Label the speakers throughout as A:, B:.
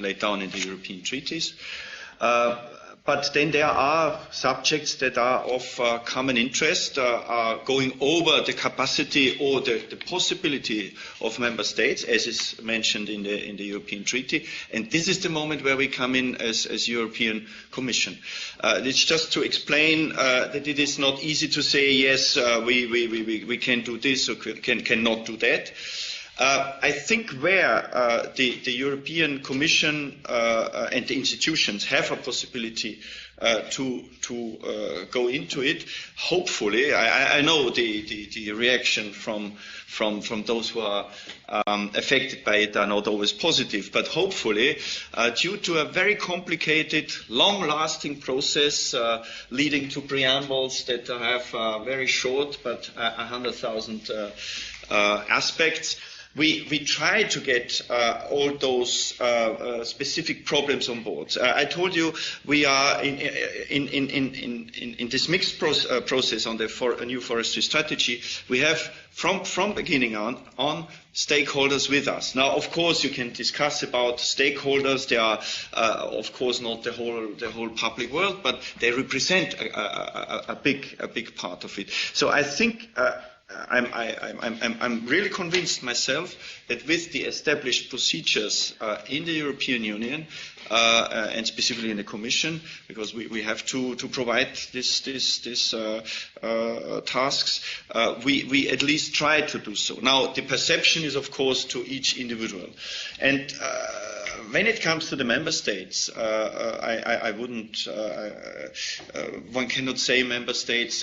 A: laid down in the European treaties. But then there are subjects that are of common interest, are going over the capacity or the possibility of member states, as is mentioned in the European Treaty. And this is the moment where we come in as European Commission. It's just to explain that it is not easy to say, yes, we can do this or cannot do that. I think where the European Commission and the institutions have a possibility to go into it, hopefully, I know the reaction from those who are affected by it are not always positive, but hopefully, due to a very complicated, long-lasting process leading to preambles that have very short but 100,000 aspects, we try to get all those specific problems on board. I told you we are in this mixed process on the new forestry strategy. We have from beginning on stakeholders with us. Now, of course, you can discuss about stakeholders. They are, of course, not the whole public world, but they represent a big part of it. So I think. I'm really convinced myself that with the established procedures in the European Union and specifically in the Commission, because we have to provide these tasks, we at least try to do so. Now, the perception is, of course, to each individual. And when it comes to the member states, I wouldn't. One cannot say member states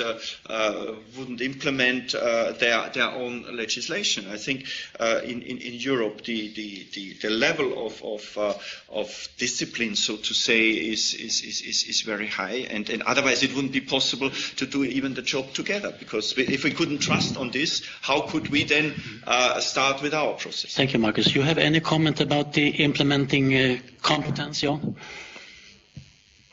A: wouldn't implement their own legislation. I think in Europe the level of discipline, so to say, is very high, and otherwise it wouldn't be possible to do even the job together. Because if we couldn't trust on this, how could we then start with our process?
B: Thank you, Marcus. You have any comment about the implementing competence, Jan?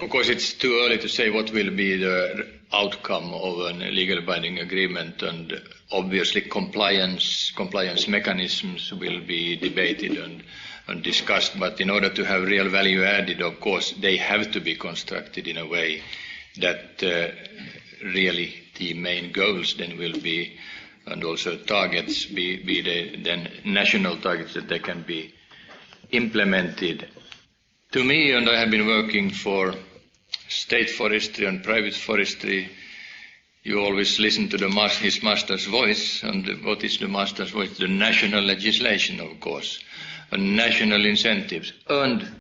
C: Of course, it's too early to say what will be the outcome of a legal binding agreement, and obviously compliance mechanisms will be debated and discussed. But in order to have real value added, of course, they have to be constructed in a way that really the main goals then will be, and also targets, be they then national targets that they can be implemented. To me, and I have been working for state forestry and private forestry, you always listen to his master's voice. And what is the master's voice? The national legislation, of course, and national incentives, and